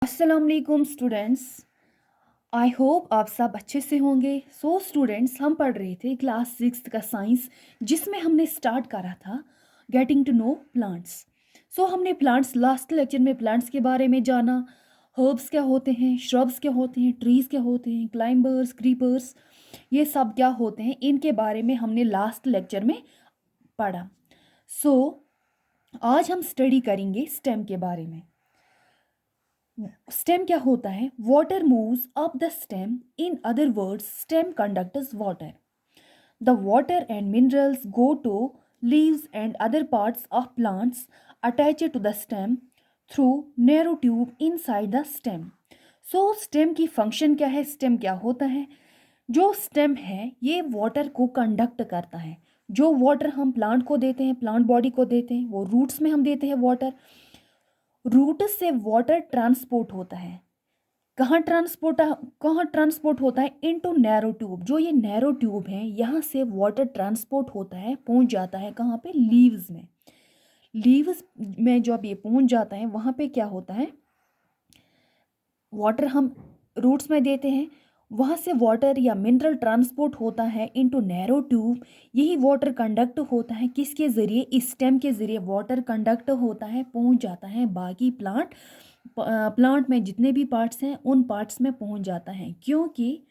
अस्सलाम वालेकुम students. I hope आप सब अच्छे से होंगे। स्टूडेंट्स, हम पढ़ रहे थे क्लास 6 का साइंस, जिसमें हमने स्टार्ट करा था गेटिंग टू नो प्लांट्स। हमने प्लांट्स लास्ट लेक्चर में प्लांट्स के बारे में जाना। हर्ब्स क्या होते हैं, श्रब्स क्या होते हैं, ट्रीज क्या होते हैं, क्लाइंबर्स, क्रीपर्स, ये सब क्या होते हैं, इनके बारे में हमने लास्ट लेक्चर में पढ़ा। सो आज हम स्टडी करेंगे स्टेम के बारे में। स्टेम क्या होता है? Water moves up the stem, in other words stem conducts water. The water and minerals go to leaves and other parts of plants attached to the stem through narrow tube inside the stem. Stem की function क्या है? Stem क्या होता है? जो stem है ये water को कंडक्ट करता है। जो वाटर हम प्लांट को देते हैं, प्लांट बॉडी को देते हैं, वो रूट्स में हम देते हैं वाटर। रूट से वाटर ट्रांसपोर्ट होता है। कहाँ ट्रांसपोर्ट होता है? Into narrow tube. जो ये नैरो ट्यूब है, यहाँ से वाटर ट्रांसपोर्ट होता है, पहुँच जाता है कहाँ पे? लीव्स में। लीव्स में जब ये पहुँच जाता है, वहाँ पे क्या होता है? वाटर हम रूट्स में देते हैं, वहाँ से वाटर या मिनरल ट्रांसपोर्ट होता है इनटू नैरो ट्यूब। यही वाटर कंडक्ट होता है किसके ज़रिए? इस स्टेम के ज़रिए वाटर कंडक्ट होता है, पहुँच जाता है बाकी प्लांट में जितने भी पार्ट्स हैं उन पार्ट्स में पहुँच जाता है। क्योंकि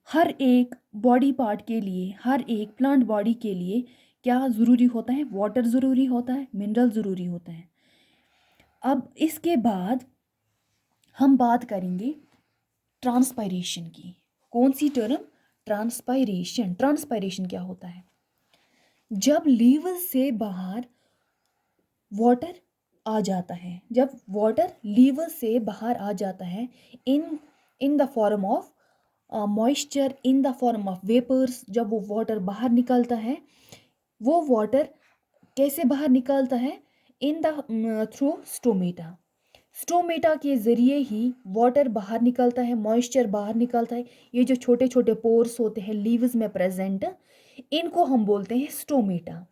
हर एक बॉडी पार्ट के लिए, हर एक प्लांट बॉडी के लिए क्या ज़रूरी होता है? वाटर ज़रूरी होता है, मिनरल ज़रूरी होता है। अब इसके बाद हम बात करेंगे ट्रांसपायरेशन की। कौन सी टर्म? ट्रांसपायरेशन। ट्रांसपायरेशन क्या होता है? जब लीवर से बाहर वाटर आ जाता है, जब वाटर लीवर से बाहर आ जाता है in in the form of moisture, in the form of vapours, जब वो वाटर बाहर निकलता है, वो वाटर कैसे बाहर निकलता है? In the through stomata. Stomata के ज़रिए ही वाटर बाहर निकलता है, मॉइस्चर बाहर निकलता है। ये जो छोटे छोटे पोर्स होते हैं लीव्स में प्रेजेंट, इनको हम बोलते हैं स्टोमेटा।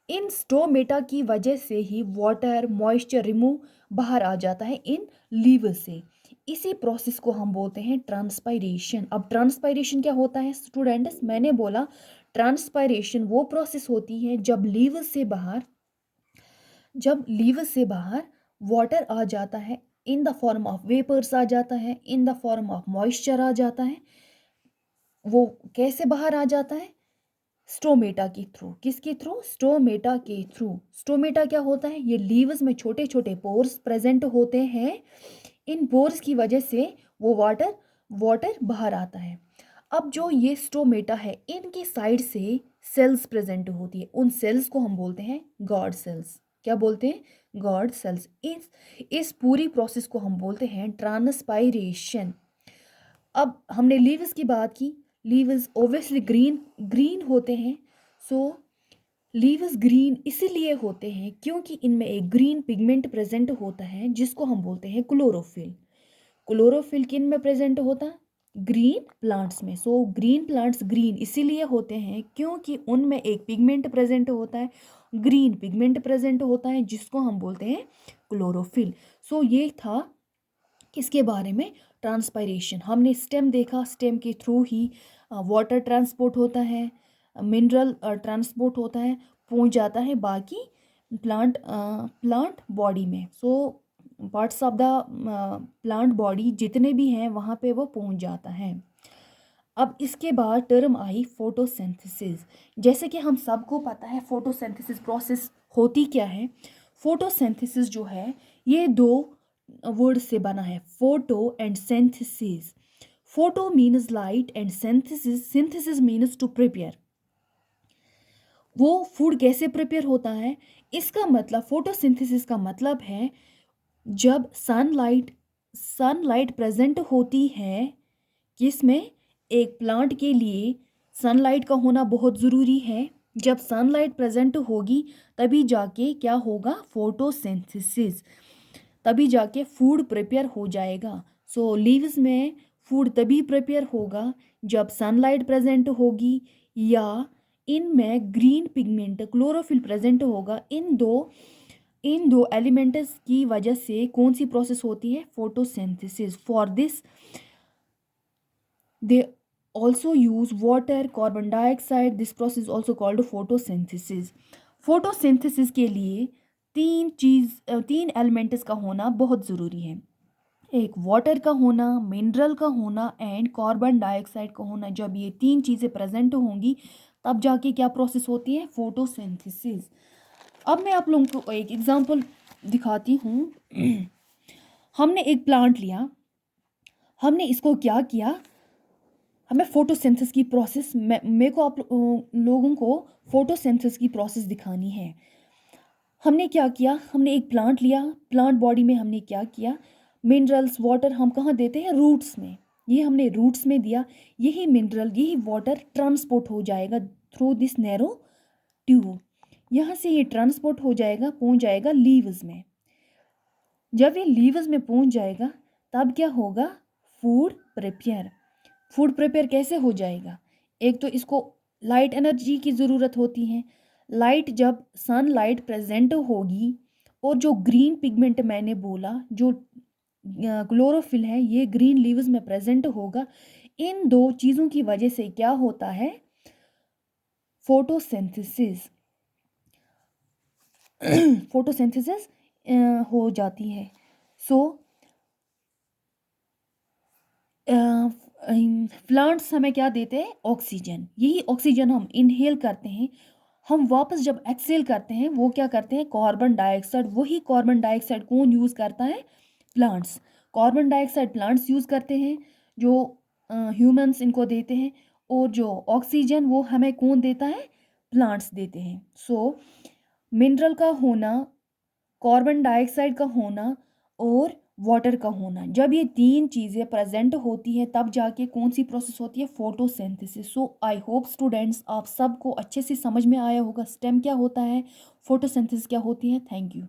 इन स्टोमेटा की वजह से ही वाटर, मॉइस्चर रिमूव बाहर आ जाता है इन लीव्स से। इसी प्रोसेस को हम बोलते हैं ट्रांसपायरेशन। अब ट्रांसपायरेशन क्या होता है स्टूडेंट्स? मैंने बोला ट्रांसपायरेशन वो प्रोसेस होती है जब लीवर से बाहर वाटर आ जाता है, in the form of vapours आ जाता है, in the form of moisture आ जाता है। वो कैसे बाहर आ जाता है? स्टोमेटा के थ्रू। किसके थ्रू? स्टोमेटा के थ्रू। स्टोमेटा क्या होता है? ये लीव्स में छोटे छोटे पोर्स प्रेजेंट होते हैं। इन पोर्स की वजह से वो वाटर बाहर आता है। अब जो ये स्टोमेटा है, इनकी साइड से सेल्स प्रेजेंट होती है। उन सेल्स को हम बोलते हैं गॉड सेल्स। क्या बोलते हैं? Guard cells. इस पूरी प्रोसेस को हम बोलते हैं ट्रांसपायरेशन। अब हमने लीव्स की बात की। लीव्स ओब्वियसली ग्रीन ग्रीन होते हैं। सो लीव्स ग्रीन इसीलिए होते हैं क्योंकि इनमें एक ग्रीन पिगमेंट प्रेजेंट होता है, जिसको हम बोलते हैं क्लोरोफिल। क्लोरोफिल किन में प्रेजेंट होता है? ग्रीन प्लांट्स में। ग्रीन प्लांट्स ग्रीन इसीलिए होते हैं क्योंकि उनमें एक पिगमेंट प्रेजेंट होता है, ग्रीन पिगमेंट प्रेजेंट होता है, जिसको हम बोलते हैं क्लोरोफिल। ये था किसके बारे में? ट्रांसपायरेशन। हमने स्टेम देखा, स्टेम के थ्रू ही वाटर ट्रांसपोर्ट होता है, मिनरल ट्रांसपोर्ट होता है, पहुंच जाता है बाकी प्लांट बॉडी में। Parts of the plant body जितने भी हैं वहाँ पे वो पहुँच जाता है। अब इसके बाद टर्म आई फोटोसिंथेसिस। जैसे कि हम सबको पता है फोटोसिंथेसिस प्रोसेस होती क्या है। फोटोसिंथेसिस जो है ये दो वर्ड से बना है, photo and synthesis. Photo means light and synthesis means to prepare. वो फूड कैसे प्रिपेयर होता है? इसका मतलब फोटोसिंथेसिस का मतलब है जब सनलाइट प्रेजेंट होती है, किसमें? एक प्लांट के लिए सनलाइट का होना बहुत ज़रूरी है। जब सनलाइट प्रेजेंट होगी तभी जाके क्या होगा? फोटोसिंथेसिस। तभी जाके फूड प्रिपेयर हो जाएगा। लीव्स में फूड तभी प्रिपेयर होगा जब सनलाइट प्रेजेंट होगी या इनमें ग्रीन पिगमेंट क्लोरोफिल प्रेजेंट होगा। इन दो इन दो एलिमेंट्स की वजह से कौन सी प्रोसेस होती है? Photosynthesis. For this they also use water, carbon dioxide. This process is also called photosynthesis. Photosynthesis के लिए तीन एलिमेंट्स का होना बहुत ज़रूरी है। एक वाटर का होना, मिनरल का होना एंड कार्बन डाइऑक्साइड का होना। जब ये तीन चीज़ें प्रेजेंट होंगी तब जाके क्या प्रोसेस होती है? फोटोसिंथेसिस। अब मैं आप लोगों को एक एग्जांपल दिखाती हूँ। हमने एक प्लांट लिया, हमने इसको क्या किया, हमें फोटोसिंथेसिस की प्रोसेस मेरे को आप लोगों को फोटोसिंथेसिस की प्रोसेस दिखानी है। हमने क्या किया, हमने एक प्लांट लिया, प्लांट बॉडी में हमने क्या किया, मिनरल्स वाटर हम कहाँ देते हैं? रूट्स में। ये हमने रूट्स में दिया, यही मिनरल यही वाटर ट्रांसपोर्ट हो जाएगा थ्रू दिस नैरो ट्यूब। यहाँ से ये ट्रांसपोर्ट हो जाएगा, पहुँच जाएगा लीव्स में। जब ये लीव्स में पहुँच जाएगा तब क्या होगा? Food prepare. फूड प्रिपेयर कैसे हो जाएगा? एक तो इसको लाइट एनर्जी की ज़रूरत होती है। लाइट जब सनलाइट प्रेजेंट होगी और जो ग्रीन पिगमेंट मैंने बोला, जो क्लोरोफिल है, ये ग्रीन लीव्स में प्रेजेंट होगा। इन दो चीज़ों की वजह से क्या होता है? फोटोसिंथेसिस। फोटोसिंथेसिस हो जाती है। सो प्लांट्स हमें क्या देते हैं? ऑक्सीजन। यही ऑक्सीजन हम इनहेल करते हैं। हम वापस जब एक्सहेल करते हैं वो क्या करते हैं? Carbon dioxide. वही कार्बन डाइऑक्साइड कौन यूज़ करता है? Plants. Carbon dioxide plants use करते हैं, जो ह्यूमंस इनको देते हैं। और जो ऑक्सीजन वो हमें कौन देता है? प्लांट्स देते हैं। सो मिनरल का होना, कार्बन डाइऑक्साइड का होना और वाटर का होना, जब ये तीन चीज़ें प्रेजेंट होती हैं तब जाके कौन सी प्रोसेस होती है? Photosynthesis. So I hope students आप सबको अच्छे से समझ में आया होगा स्टेम क्या होता है, फोटोसिंथेसिस क्या होती है। Thank you.